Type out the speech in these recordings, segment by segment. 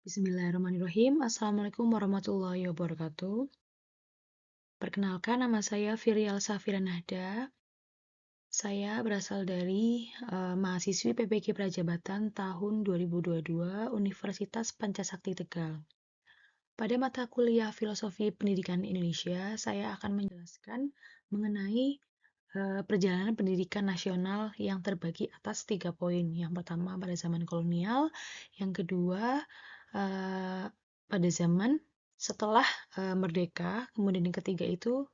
Bismillahirrahmanirrahim. Assalamualaikum warahmatullahi wabarakatuh. Perkenalkan, nama saya Virial Safira Nahda. Saya berasal dari mahasiswi PPG Prajabatan tahun 2022 Universitas Pancasakti Tegal. Pada mata kuliah Filosofi Pendidikan Indonesia, saya akan menjelaskan mengenai perjalanan pendidikan nasional yang terbagi atas 3 poin. Yang pertama pada zaman kolonial, yang kedua pada zaman setelah merdeka, kemudian yang ketiga itu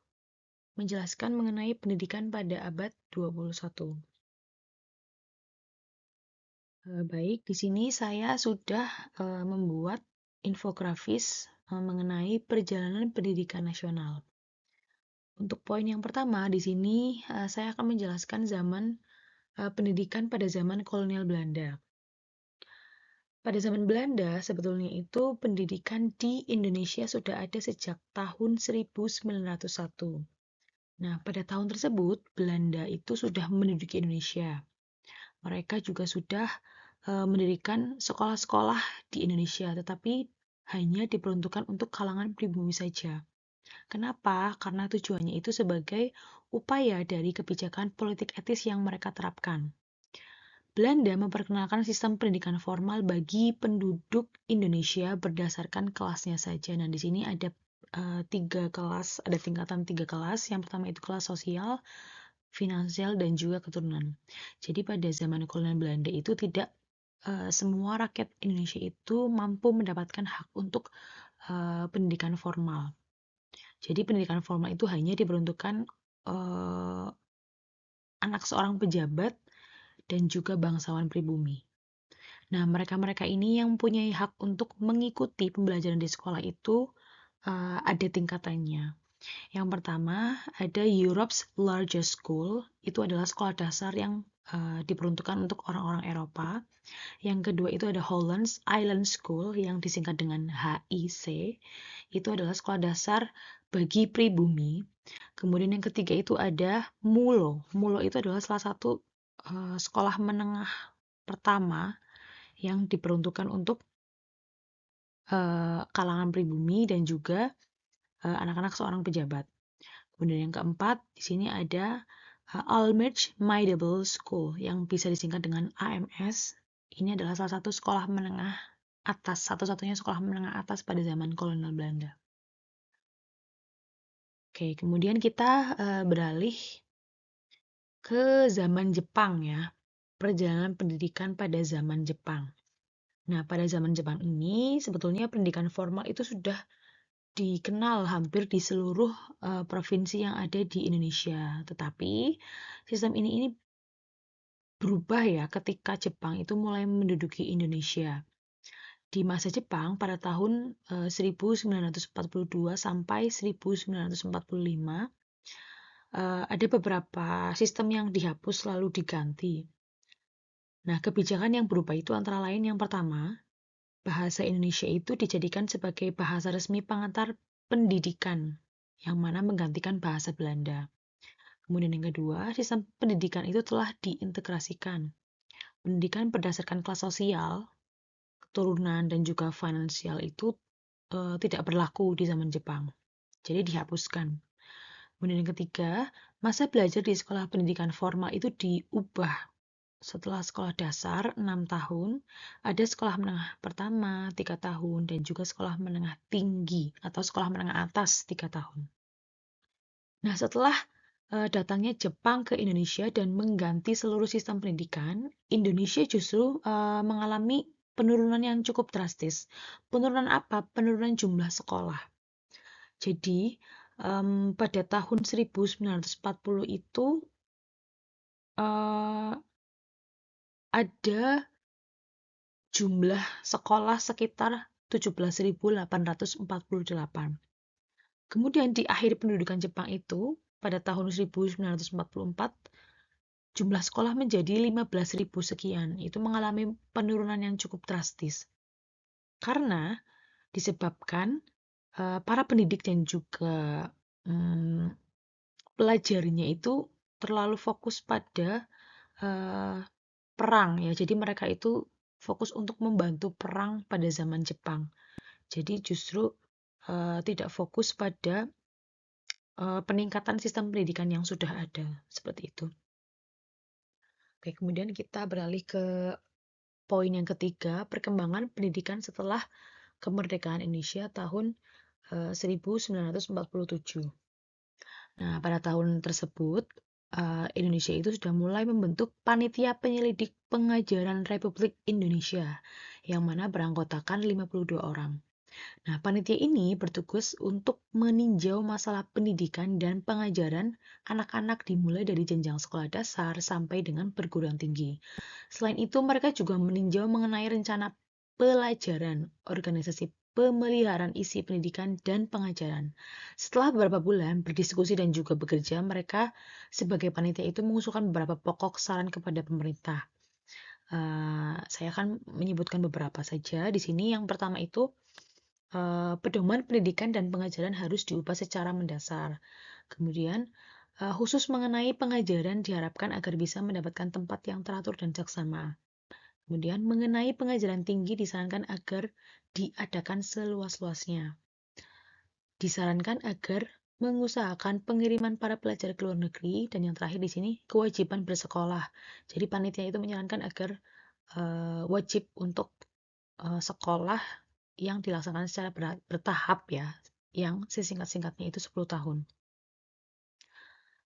menjelaskan mengenai pendidikan pada abad 21. Baik, di sini saya sudah membuat infografis mengenai perjalanan pendidikan nasional. Untuk poin yang pertama, di sini saya akan menjelaskan zaman pendidikan pada zaman kolonial Belanda. Pada zaman Belanda, sebetulnya itu pendidikan di Indonesia sudah ada sejak tahun 1901. Nah, pada tahun tersebut, Belanda itu sudah menduduki Indonesia. Mereka juga sudah mendirikan sekolah-sekolah di Indonesia, tetapi hanya diperuntukkan untuk kalangan pribumi saja. Kenapa? Karena tujuannya itu sebagai upaya dari kebijakan politik etis yang mereka terapkan. Belanda memperkenalkan sistem pendidikan formal bagi penduduk Indonesia berdasarkan kelasnya saja. Nah, di sini ada 3 kelas, ada tingkatan 3 kelas. Yang pertama itu kelas sosial, finansial, dan juga keturunan. Jadi pada zaman kolonial Belanda itu tidak semua rakyat Indonesia itu mampu mendapatkan hak untuk pendidikan formal. Jadi pendidikan formal itu hanya diperuntukkan anak seorang pejabat dan juga bangsawan pribumi. Nah, mereka-mereka ini yang mempunyai hak untuk mengikuti pembelajaran di sekolah itu ada tingkatannya. Yang pertama, ada Europe's Largest School, itu adalah sekolah dasar yang diperuntukkan untuk orang-orang Eropa. Yang kedua itu ada Holland's Island School yang disingkat dengan HIC, itu adalah sekolah dasar bagi pribumi. Kemudian yang ketiga itu ada MULO. MULO itu adalah salah satu sekolah menengah pertama yang diperuntukkan untuk kalangan pribumi dan juga anak-anak seorang pejabat. Kemudian yang keempat, di sini ada Almere Middle School yang bisa disingkat dengan AMS. Ini adalah salah satu sekolah menengah atas, satu-satunya sekolah menengah atas pada zaman kolonial Belanda. Oke, kemudian kita beralih ke zaman Jepang ya. Perjalanan pendidikan pada zaman Jepang. Nah, pada zaman Jepang ini sebetulnya pendidikan formal itu sudah dikenal hampir di seluruh provinsi yang ada di Indonesia. Tetapi sistem ini berubah ya ketika Jepang itu mulai menduduki Indonesia. Di masa Jepang pada tahun 1942 sampai 1945 ada beberapa sistem yang dihapus lalu diganti. Nah, kebijakan yang berubah itu antara lain yang pertama, bahasa Indonesia itu dijadikan sebagai bahasa resmi pengantar pendidikan, yang mana menggantikan bahasa Belanda. Kemudian yang kedua, sistem pendidikan itu telah diintegrasikan. Pendidikan berdasarkan kelas sosial, keturunan, dan juga finansial itu tidak berlaku di zaman Jepang. Jadi dihapuskan. Kemudian yang ketiga, masa belajar di sekolah pendidikan formal itu diubah. Setelah sekolah dasar 6 tahun, ada sekolah menengah pertama 3 tahun dan juga sekolah menengah tinggi atau sekolah menengah atas 3 tahun. Nah, setelah datangnya Jepang ke Indonesia dan mengganti seluruh sistem pendidikan, Indonesia justru mengalami penurunan yang cukup drastis. Penurunan apa? Penurunan jumlah sekolah. Jadi, pada tahun 1940 itu ada jumlah sekolah sekitar 17.848. Kemudian di akhir pendudukan Jepang itu, pada tahun 1944, jumlah sekolah menjadi 15.000 sekian. Itu mengalami penurunan yang cukup drastis. Karena disebabkan para pendidik dan juga pelajarnya itu terlalu fokus pada perang ya. Jadi mereka itu fokus untuk membantu perang pada zaman Jepang. Jadi justru tidak fokus pada peningkatan sistem pendidikan yang sudah ada, seperti itu. Oke, kemudian kita beralih ke poin yang ketiga, perkembangan pendidikan setelah kemerdekaan Indonesia tahun 1947. Nah, pada tahun tersebut, Indonesia itu sudah mulai membentuk Panitia Penyelidik Pengajaran Republik Indonesia, yang mana beranggotakan 52 orang. Nah, panitia ini bertugas untuk meninjau masalah pendidikan dan pengajaran anak-anak dimulai dari jenjang sekolah dasar sampai dengan perguruan tinggi. Selain itu, mereka juga meninjau mengenai rencana pelajaran, organisasi pemeliharaan isi pendidikan dan pengajaran. Setelah beberapa bulan berdiskusi dan juga bekerja, mereka sebagai panitia itu mengusulkan beberapa pokok saran kepada pemerintah. Saya akan menyebutkan beberapa saja di sini. Yang pertama itu, pedoman pendidikan dan pengajaran harus diubah secara mendasar. Kemudian, khusus mengenai pengajaran diharapkan agar bisa mendapatkan tempat yang teratur dan seksama. Kemudian, mengenai pengajaran tinggi disarankan agar diadakan seluas-luasnya. Disarankan agar mengusahakan pengiriman para pelajar ke luar negeri, dan yang terakhir di sini kewajiban bersekolah. Jadi panitia itu menyarankan agar wajib untuk sekolah yang dilaksanakan secara bertahap ya, yang sesingkat-singkatnya itu 10 tahun.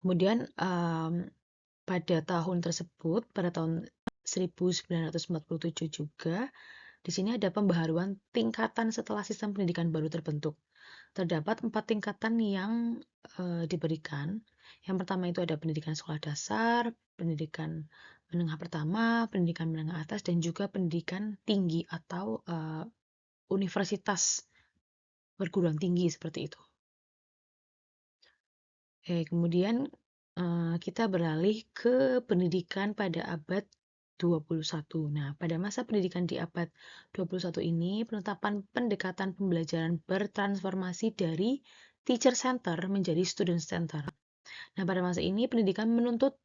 Kemudian pada tahun tersebut, pada tahun 1947 juga, di sini ada pembaharuan tingkatan setelah sistem pendidikan baru terbentuk. Terdapat 4 tingkatan yang diberikan. Yang pertama itu ada pendidikan sekolah dasar, pendidikan menengah pertama, pendidikan menengah atas, dan juga pendidikan tinggi atau universitas perguruan tinggi seperti itu. Oke, kemudian kita beralih ke pendidikan pada abad 21. Nah, pada masa pendidikan di abad 21 ini, penetapan pendekatan pembelajaran bertransformasi dari teacher center menjadi student center. Nah, pada masa ini pendidikan menuntut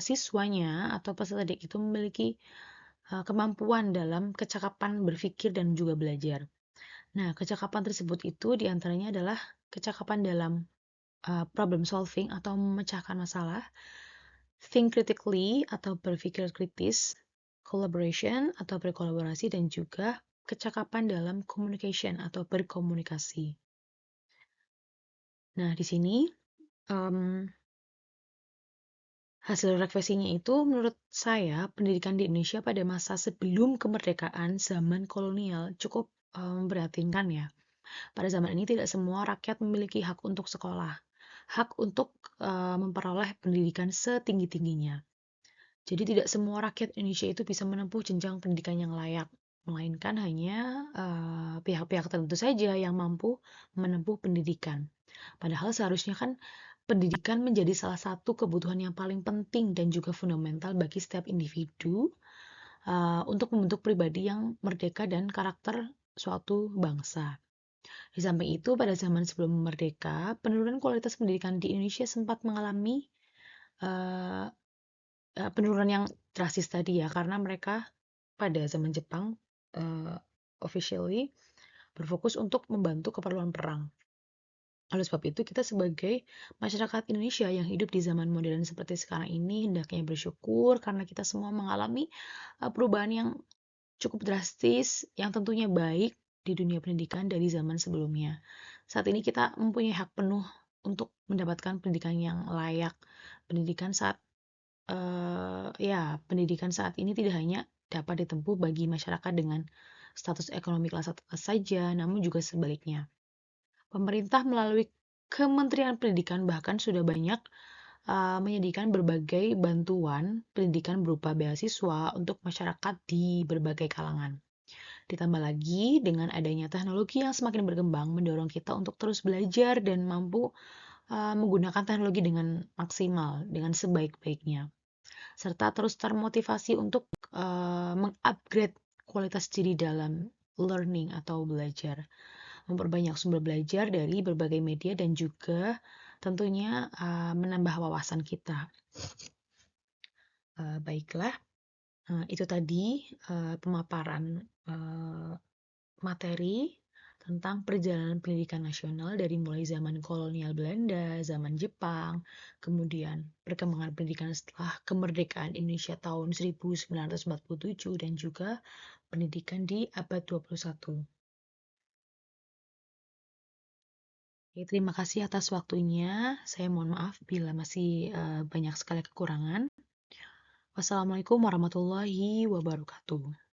siswanya atau peserta didik itu memiliki kemampuan dalam kecakapan berpikir dan juga belajar. Nah, kecakapan tersebut itu diantaranya adalah kecakapan dalam problem solving atau memecahkan masalah, think critically atau berpikir kritis, collaboration atau berkolaborasi, dan juga kecakapan dalam communication atau berkomunikasi. Nah, di sini hasil refleksinya itu menurut saya pendidikan di Indonesia pada masa sebelum kemerdekaan zaman kolonial cukup memprihatinkan ya. Pada zaman ini tidak semua rakyat memiliki hak untuk sekolah, hak untuk memperoleh pendidikan setinggi-tingginya. Jadi tidak semua rakyat Indonesia itu bisa menempuh jenjang pendidikan yang layak, melainkan hanya pihak-pihak tertentu saja yang mampu menempuh pendidikan. Padahal seharusnya kan pendidikan menjadi salah satu kebutuhan yang paling penting dan juga fundamental bagi setiap individu untuk membentuk pribadi yang merdeka dan karakter suatu bangsa. Di samping itu, pada zaman sebelum merdeka, penurunan kualitas pendidikan di Indonesia sempat mengalami penurunan yang drastis tadi ya, karena mereka pada zaman Jepang officially berfokus untuk membantu keperluan perang. Oleh sebab itu, kita sebagai masyarakat Indonesia yang hidup di zaman modern seperti sekarang ini hendaknya bersyukur karena kita semua mengalami perubahan yang cukup drastis yang tentunya baik di dunia pendidikan dari zaman sebelumnya. Saat ini kita mempunyai hak penuh untuk mendapatkan pendidikan yang layak. Pendidikan saat pendidikan saat ini tidak hanya dapat ditempuh bagi masyarakat dengan status ekonomi kelas atas saja, namun juga sebaliknya. Pemerintah melalui Kementerian Pendidikan bahkan sudah banyak menyediakan berbagai bantuan pendidikan berupa beasiswa untuk masyarakat di berbagai kalangan. Ditambah lagi dengan adanya teknologi yang semakin berkembang mendorong kita untuk terus belajar dan mampu menggunakan teknologi dengan maksimal, dengan sebaik-baiknya. Serta terus termotivasi untuk mengupgrade kualitas diri dalam learning atau belajar. Memperbanyak sumber belajar dari berbagai media dan juga tentunya menambah wawasan kita. Baiklah, Itu tadi, pemaparan, materi tentang perjalanan pendidikan nasional dari mulai zaman kolonial Belanda, zaman Jepang, kemudian perkembangan pendidikan setelah kemerdekaan Indonesia tahun 1947 dan juga pendidikan di abad 21. Oke, terima kasih atas waktunya. Saya mohon maaf bila masih banyak sekali kekurangan. Wassalamualaikum warahmatullahi wabarakatuh.